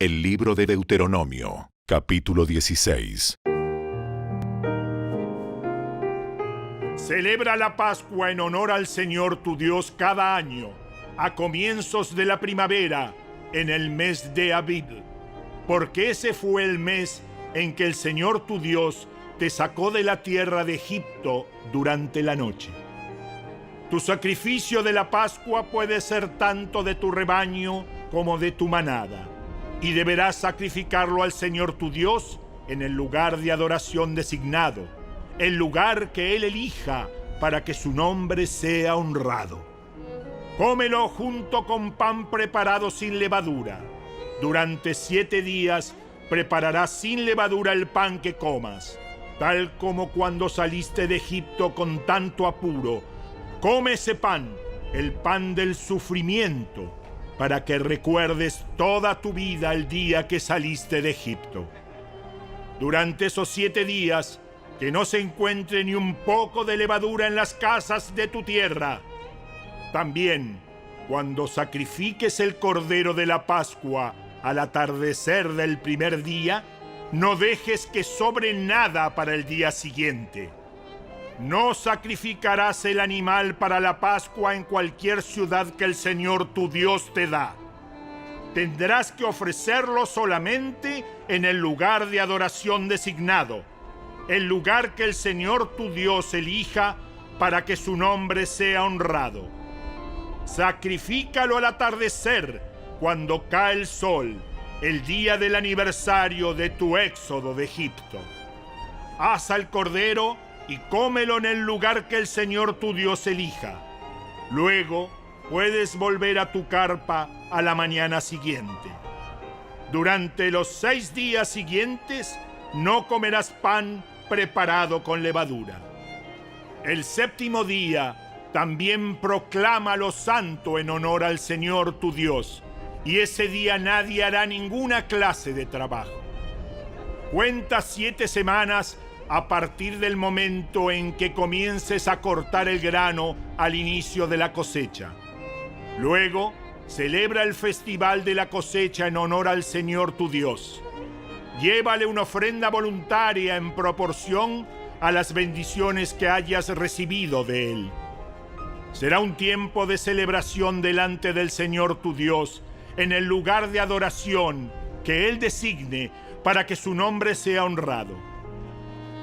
El libro de Deuteronomio, capítulo 16. Celebra la Pascua en honor al Señor tu Dios cada año, a comienzos de la primavera, en el mes de Abib, porque ese fue el mes en que el Señor tu Dios te sacó de la tierra de Egipto durante la noche. Tu sacrificio de la Pascua puede ser tanto de tu rebaño como de tu manada, y deberás sacrificarlo al Señor tu Dios en el lugar de adoración designado, el lugar que Él elija para que su nombre sea honrado. Cómelo junto con pan preparado sin levadura. Durante 7 días prepararás sin levadura el pan que comas, tal como cuando saliste de Egipto con tanto apuro. Come ese pan, el pan del sufrimiento, para que recuerdes toda tu vida el día que saliste de Egipto. Durante esos 7 días, que no se encuentre ni un poco de levadura en las casas de tu tierra. También, cuando sacrifiques el cordero de la Pascua al atardecer del primer día, no dejes que sobre nada para el día siguiente. No sacrificarás el animal para la Pascua en cualquier ciudad que el Señor tu Dios te da. Tendrás que ofrecerlo solamente en el lugar de adoración designado, el lugar que el Señor tu Dios elija para que su nombre sea honrado. Sacrifícalo al atardecer, cuando cae el sol, el día del aniversario de tu éxodo de Egipto. Asa el cordero y cómelo en el lugar que el Señor tu Dios elija. Luego puedes volver a tu carpa a la mañana siguiente. Durante los 6 días siguientes no comerás pan preparado con levadura. El 7º día también proclámalo santo en honor al Señor tu Dios, y ese día nadie hará ninguna clase de trabajo. Cuenta 7 semanas a partir del momento en que comiences a cortar el grano al inicio de la cosecha. Luego, celebra el festival de la cosecha en honor al Señor tu Dios. Llévale una ofrenda voluntaria en proporción a las bendiciones que hayas recibido de Él. Será un tiempo de celebración delante del Señor tu Dios, en el lugar de adoración que Él designe para que su nombre sea honrado.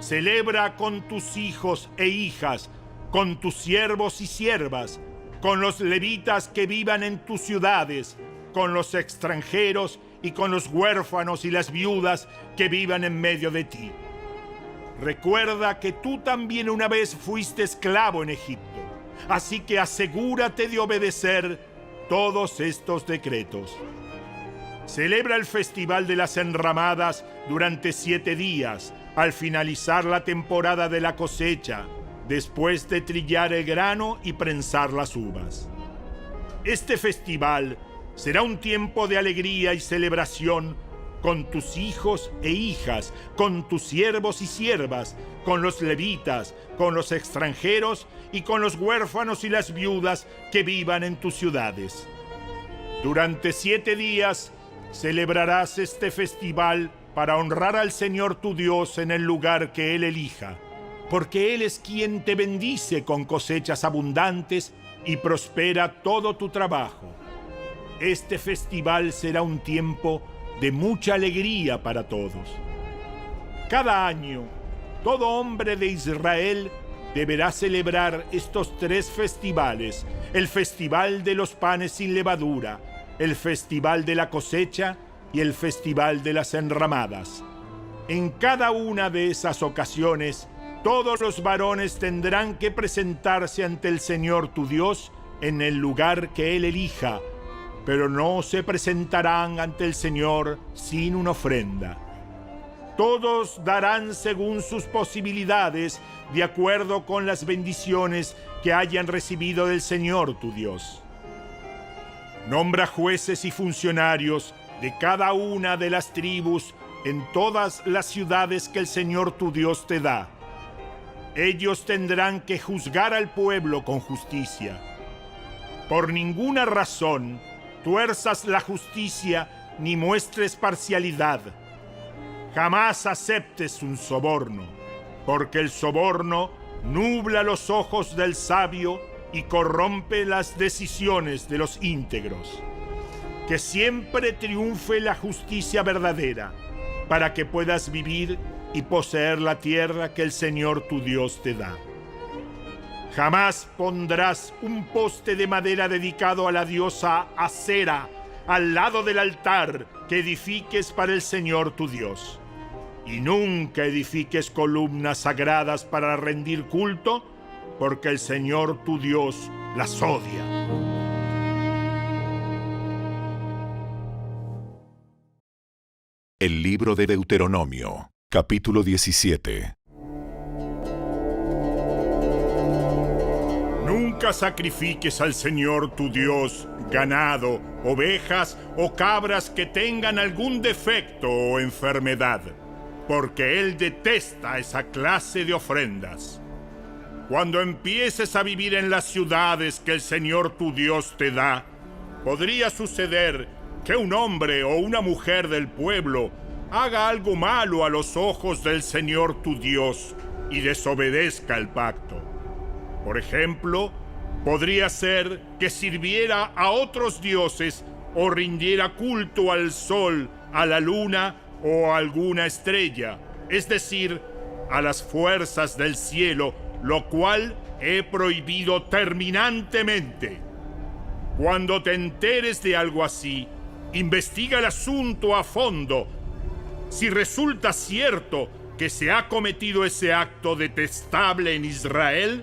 Celebra con tus hijos e hijas, con tus siervos y siervas, con los levitas que vivan en tus ciudades, con los extranjeros y con los huérfanos y las viudas que vivan en medio de ti. Recuerda que tú también una vez fuiste esclavo en Egipto, así que asegúrate de obedecer todos estos decretos. Celebra el festival de las enramadas durante 7 días, al finalizar la temporada de la cosecha, después de trillar el grano y prensar las uvas. Este festival será un tiempo de alegría y celebración con tus hijos e hijas, con tus siervos y siervas, con los levitas, con los extranjeros y con los huérfanos y las viudas que vivan en tus ciudades. Durante 7 días celebrarás este festival para honrar al Señor tu Dios en el lugar que Él elija, porque Él es quien te bendice con cosechas abundantes y prospera todo tu trabajo. Este festival será un tiempo de mucha alegría para todos. Cada año, todo hombre de Israel deberá celebrar estos 3 festivales: el festival de los panes sin levadura, el festival de la cosecha y el festival de las enramadas. En cada una de esas ocasiones, todos los varones tendrán que presentarse ante el Señor tu Dios en el lugar que Él elija, pero no se presentarán ante el Señor sin una ofrenda. Todos darán según sus posibilidades, de acuerdo con las bendiciones que hayan recibido del Señor tu Dios. Nombra jueces y funcionarios de cada una de las tribus en todas las ciudades que el Señor tu Dios te da. Ellos tendrán que juzgar al pueblo con justicia. Por ninguna razón tuerzas la justicia ni muestres parcialidad. Jamás aceptes un soborno, porque el soborno nubla los ojos del sabio y corrompe las decisiones de los íntegros. Que siempre triunfe la justicia verdadera, para que puedas vivir y poseer la tierra que el Señor tu Dios te da. Jamás pondrás un poste de madera dedicado a la diosa Acera al lado del altar que edifiques para el Señor tu Dios. Y nunca edifiques columnas sagradas para rendir culto, porque el Señor tu Dios las odia. El libro de Deuteronomio, capítulo 17. Nunca sacrifiques al Señor tu Dios ganado, ovejas o cabras que tengan algún defecto o enfermedad, porque Él detesta esa clase de ofrendas. Cuando empieces a vivir en las ciudades que el Señor tu Dios te da, podría suceder que un hombre o una mujer del pueblo haga algo malo a los ojos del Señor tu Dios y desobedezca el pacto. Por ejemplo, podría ser que sirviera a otros dioses o rindiera culto al sol, a la luna o a alguna estrella, es decir, a las fuerzas del cielo, lo cual he prohibido terminantemente. Cuando te enteres de algo así, investiga el asunto a fondo. Si resulta cierto que se ha cometido ese acto detestable en Israel,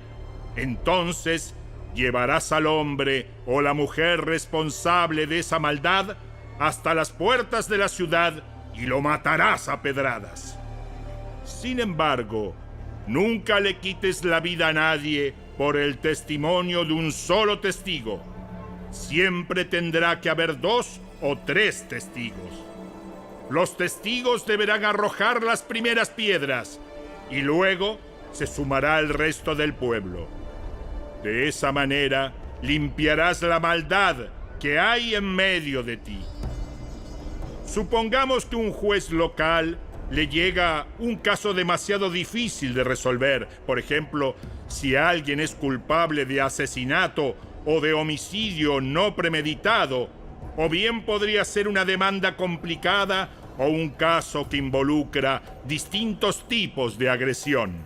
entonces llevarás al hombre o la mujer responsable de esa maldad hasta las puertas de la ciudad y lo matarás a pedradas. Sin embargo, nunca le quites la vida a nadie por el testimonio de un solo testigo. Siempre tendrá que haber 2 o 3 testigos. Los testigos deberán arrojar las primeras piedras y luego se sumará el resto del pueblo. De esa manera limpiarás la maldad que hay en medio de ti. Supongamos que un juez local le llega un caso demasiado difícil de resolver. Por ejemplo, si alguien es culpable de asesinato o de homicidio no premeditado, o bien podría ser una demanda complicada o un caso que involucra distintos tipos de agresión.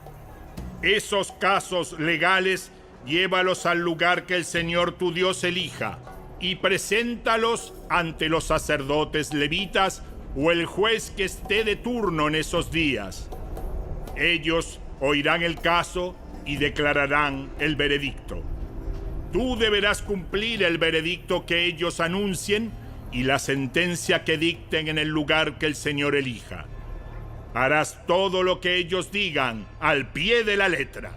Esos casos legales llévalos al lugar que el Señor tu Dios elija y preséntalos ante los sacerdotes levitas o el juez que esté de turno en esos días. Ellos oirán el caso y declararán el veredicto. Tú deberás cumplir el veredicto que ellos anuncien y la sentencia que dicten en el lugar que el Señor elija. Harás todo lo que ellos digan al pie de la letra.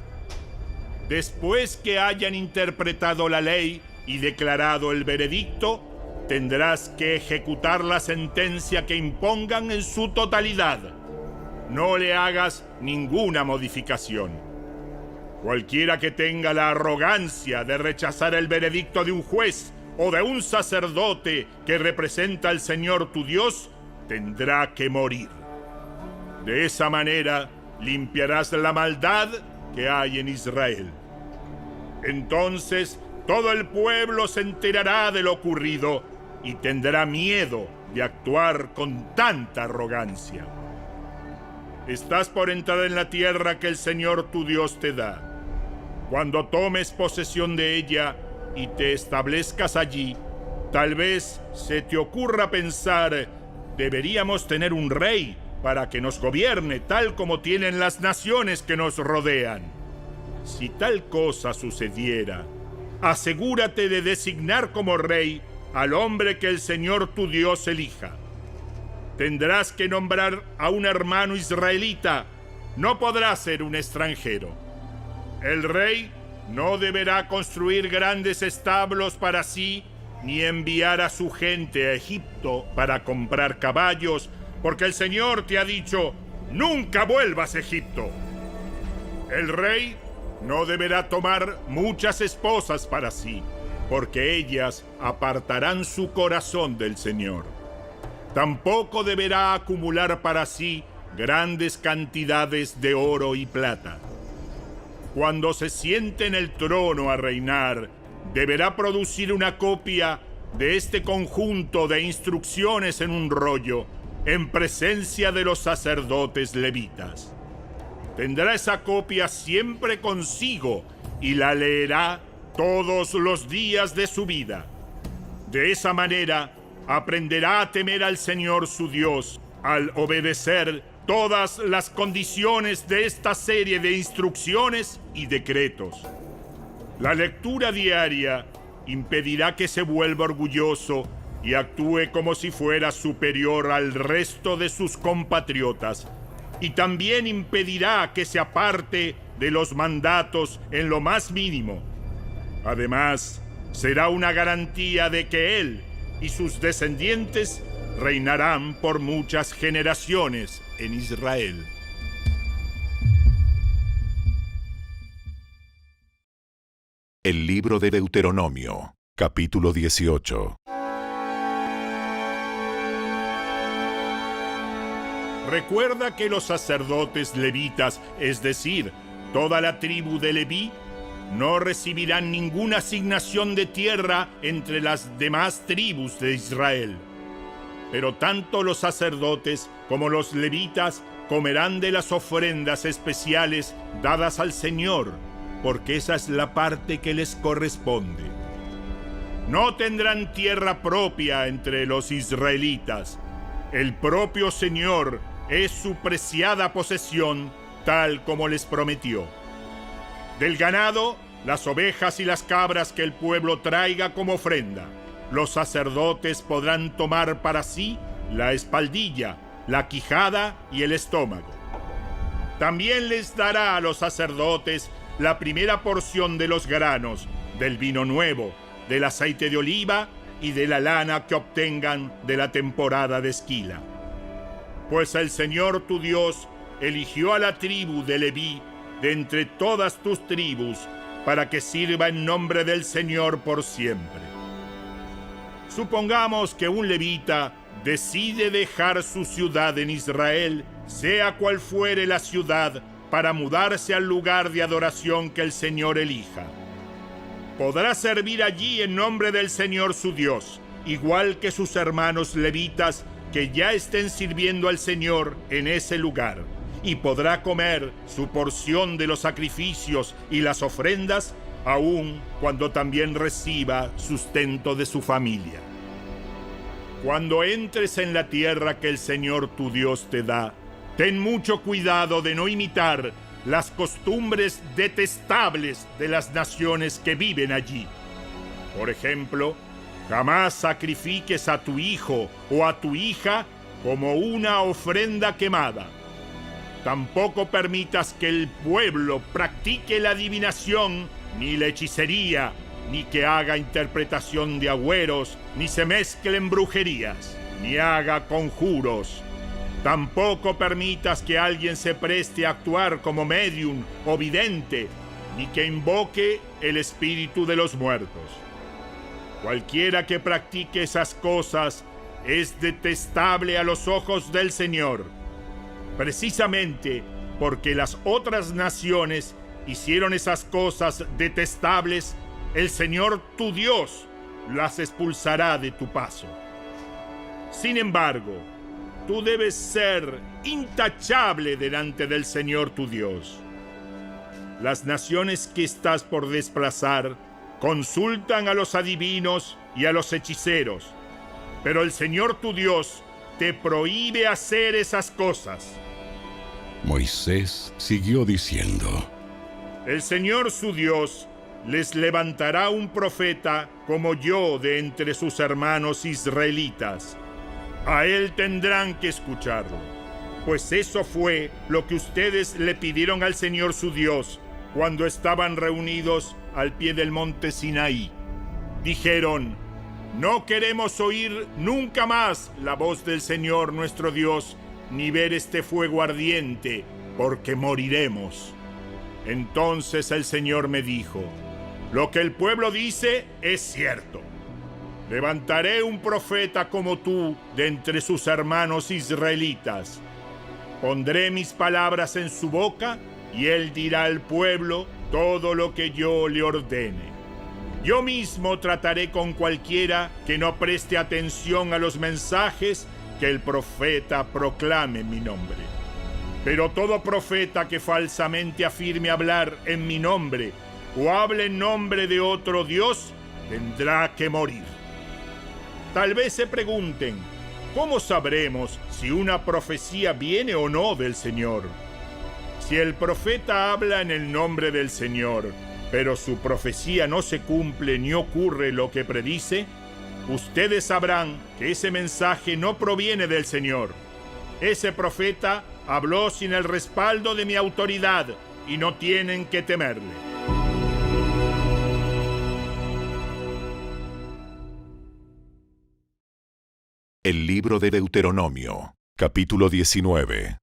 Después que hayan interpretado la ley y declarado el veredicto, tendrás que ejecutar la sentencia que impongan en su totalidad. No le hagas ninguna modificación. Cualquiera que tenga la arrogancia de rechazar el veredicto de un juez o de un sacerdote que representa al Señor tu Dios, tendrá que morir. De esa manera limpiarás la maldad que hay en Israel. Entonces todo el pueblo se enterará de lo ocurrido y tendrá miedo de actuar con tanta arrogancia. Estás por entrar en la tierra que el Señor tu Dios te da. Cuando tomes posesión de ella y te establezcas allí, tal vez se te ocurra pensar, deberíamos tener un rey para que nos gobierne tal como tienen las naciones que nos rodean. Si tal cosa sucediera, asegúrate de designar como rey al hombre que el Señor tu Dios elija. Tendrás que nombrar a un hermano israelita, no podrá ser un extranjero. El rey no deberá construir grandes establos para sí, ni enviar a su gente a Egipto para comprar caballos, porque el Señor te ha dicho, nunca vuelvas a Egipto. El rey no deberá tomar muchas esposas para sí, porque ellas apartarán su corazón del Señor. Tampoco deberá acumular para sí grandes cantidades de oro y plata. Cuando se siente en el trono a reinar, deberá producir una copia de este conjunto de instrucciones en un rollo, en presencia de los sacerdotes levitas. Tendrá esa copia siempre consigo y la leerá todos los días de su vida. De esa manera, aprenderá a temer al Señor su Dios al obedecer todas las condiciones de esta serie de instrucciones y decretos. La lectura diaria impedirá que se vuelva orgulloso y actúe como si fuera superior al resto de sus compatriotas, y también impedirá que se aparte de los mandatos en lo más mínimo. Además, será una garantía de que él y sus descendientes reinarán por muchas generaciones en Israel. El libro de Deuteronomio, capítulo 18. Recuerda que los sacerdotes levitas, es decir, toda la tribu de Leví, no recibirán ninguna asignación de tierra entre las demás tribus de Israel. Pero tanto los sacerdotes como los levitas comerán de las ofrendas especiales dadas al Señor, porque esa es la parte que les corresponde. No tendrán tierra propia entre los israelitas. El propio Señor es su preciada posesión, tal como les prometió. Del ganado, las ovejas y las cabras que el pueblo traiga como ofrenda, los sacerdotes podrán tomar para sí la espaldilla, la quijada y el estómago. También les dará a los sacerdotes la primera porción de los granos, del vino nuevo, del aceite de oliva y de la lana que obtengan de la temporada de esquila. Pues el Señor tu Dios eligió a la tribu de Leví de entre todas tus tribus para que sirva en nombre del Señor por siempre. Supongamos que un levita decide dejar su ciudad en Israel, sea cual fuere la ciudad, para mudarse al lugar de adoración que el Señor elija. Podrá servir allí en nombre del Señor su Dios, igual que sus hermanos levitas que ya estén sirviendo al Señor en ese lugar, y podrá comer su porción de los sacrificios y las ofrendas, aun cuando también reciba sustento de su familia. Cuando entres en la tierra que el Señor tu Dios te da, ten mucho cuidado de no imitar las costumbres detestables de las naciones que viven allí. Por ejemplo, jamás sacrifiques a tu hijo o a tu hija como una ofrenda quemada. Tampoco permitas que el pueblo practique la adivinación, ni la hechicería, ni que haga interpretación de agüeros, ni se mezclen brujerías, ni haga conjuros. Tampoco permitas que alguien se preste a actuar como médium o vidente, ni que invoque el espíritu de los muertos. Cualquiera que practique esas cosas es detestable a los ojos del Señor, precisamente porque las otras naciones hicieron esas cosas detestables. El Señor tu Dios las expulsará de tu paso. Sin embargo, tú debes ser intachable delante del Señor tu Dios. Las naciones que estás por desplazar consultan a los adivinos y a los hechiceros, pero el Señor tu Dios te prohíbe hacer esas cosas. Moisés siguió diciendo: El Señor su Dios les levantará un profeta como yo de entre sus hermanos israelitas. A él tendrán que escucharlo, pues eso fue lo que ustedes le pidieron al Señor su Dios cuando estaban reunidos al pie del monte Sinaí. Dijeron: no queremos oír nunca más la voz del Señor nuestro Dios, ni ver este fuego ardiente, porque moriremos. Entonces el Señor me dijo: lo que el pueblo dice es cierto. Levantaré un profeta como tú de entre sus hermanos israelitas. Pondré mis palabras en su boca y él dirá al pueblo todo lo que yo le ordene. Yo mismo trataré con cualquiera que no preste atención a los mensajes que el profeta proclame en mi nombre. Pero todo profeta que falsamente afirme hablar en mi nombre o hable en nombre de otro Dios, tendrá que morir. Tal vez se pregunten, ¿cómo sabremos si una profecía viene o no del Señor? Si el profeta habla en el nombre del Señor, pero su profecía no se cumple ni ocurre lo que predice, ustedes sabrán que ese mensaje no proviene del Señor. Ese profeta habló sin el respaldo de mi autoridad y no tienen que temerle. El libro de Deuteronomio, capítulo 19.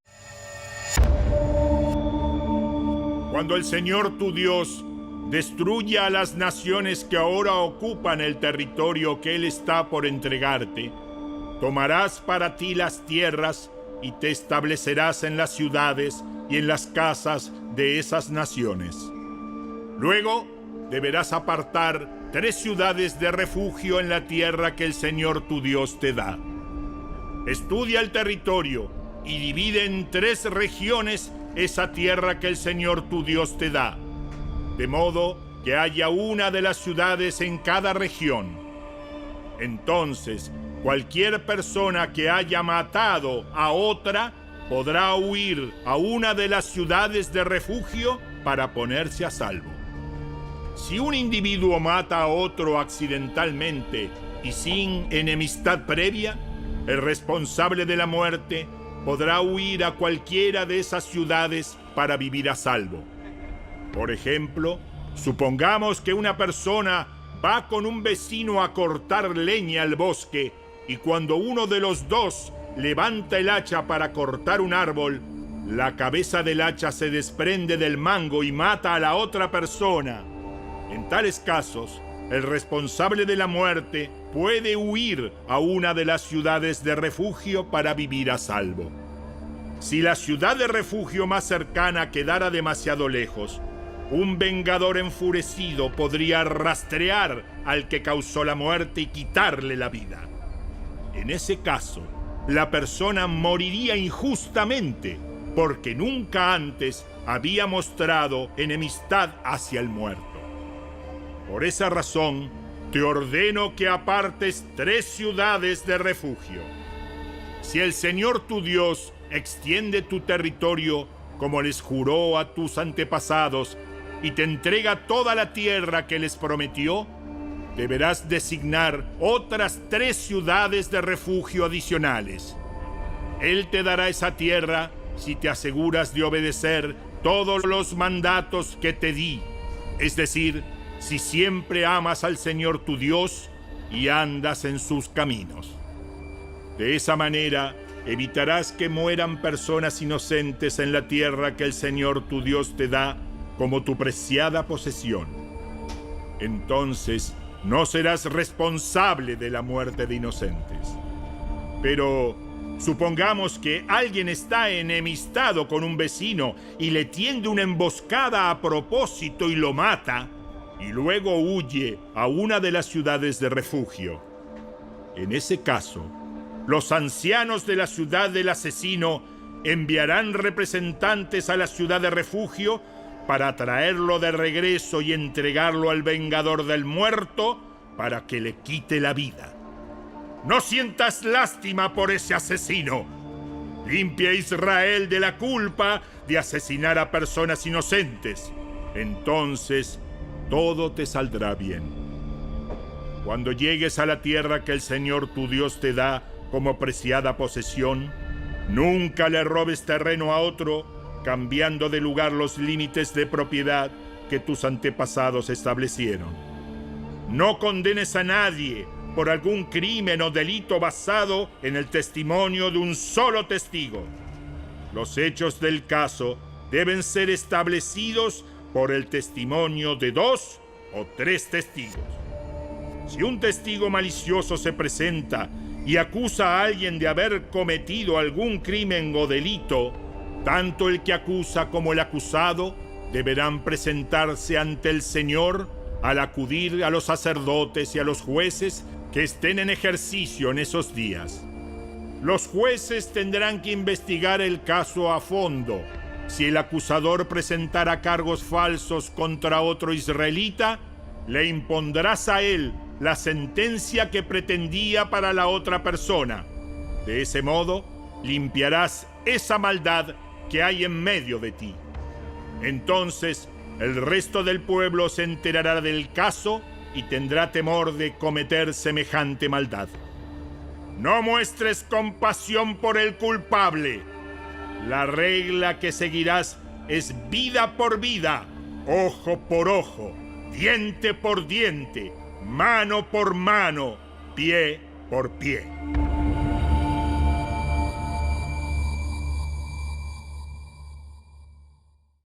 Cuando el Señor tu Dios destruya a las naciones que ahora ocupan el territorio que Él está por entregarte, tomarás para ti las tierras y te establecerás en las ciudades y en las casas de esas naciones. Luego deberás apartar 3 ciudades de refugio en la tierra que el Señor tu Dios te da. Estudia el territorio y divide en 3 regiones esa tierra que el Señor tu Dios te da, de modo que haya una de las ciudades en cada región. Entonces, cualquier persona que haya matado a otra podrá huir a una de las ciudades de refugio para ponerse a salvo. Si un individuo mata a otro accidentalmente y sin enemistad previa, el responsable de la muerte podrá huir a cualquiera de esas ciudades para vivir a salvo. Por ejemplo, supongamos que una persona va con un vecino a cortar leña al bosque y cuando uno de los dos levanta el hacha para cortar un árbol, la cabeza del hacha se desprende del mango y mata a la otra persona. En tales casos, el responsable de la muerte puede huir a una de las ciudades de refugio para vivir a salvo. Si la ciudad de refugio más cercana quedara demasiado lejos, un vengador enfurecido podría rastrear al que causó la muerte y quitarle la vida. En ese caso, la persona moriría injustamente porque nunca antes había mostrado enemistad hacia el muerto. Por esa razón, te ordeno que apartes 3 ciudades de refugio. Si el Señor tu Dios extiende tu territorio como les juró a tus antepasados y te entrega toda la tierra que les prometió, deberás designar otras 3 ciudades de refugio adicionales. Él te dará esa tierra si te aseguras de obedecer todos los mandatos que te di, es decir, si siempre amas al Señor tu Dios y andas en sus caminos. De esa manera, evitarás que mueran personas inocentes en la tierra que el Señor tu Dios te da como tu preciada posesión. Entonces, no serás responsable de la muerte de inocentes. Pero supongamos que alguien está enemistado con un vecino y le tiende una emboscada a propósito y lo mata, y luego huye a una de las ciudades de refugio. En ese caso, los ancianos de la ciudad del asesino enviarán representantes a la ciudad de refugio para traerlo de regreso y entregarlo al vengador del muerto para que le quite la vida. No sientas lástima por ese asesino. Limpia a Israel de la culpa de asesinar a personas inocentes. Entonces, todo te saldrá bien. Cuando llegues a la tierra que el Señor tu Dios te da como preciada posesión, nunca le robes terreno a otro, cambiando de lugar los límites de propiedad que tus antepasados establecieron. No condenes a nadie por algún crimen o delito basado en el testimonio de un solo testigo. Los hechos del caso deben ser establecidos por el testimonio de 2 o 3 testigos. Si un testigo malicioso se presenta y acusa a alguien de haber cometido algún crimen o delito, tanto el que acusa como el acusado deberán presentarse ante el Señor al acudir a los sacerdotes y a los jueces que estén en ejercicio en esos días. Los jueces tendrán que investigar el caso a fondo. Si el acusador presentara cargos falsos contra otro israelita, le impondrás a él la sentencia que pretendía para la otra persona. De ese modo, limpiarás esa maldad que hay en medio de ti. Entonces, el resto del pueblo se enterará del caso y tendrá temor de cometer semejante maldad. No muestres compasión por el culpable. La regla que seguirás es vida por vida, ojo por ojo, diente por diente, mano por mano, pie por pie.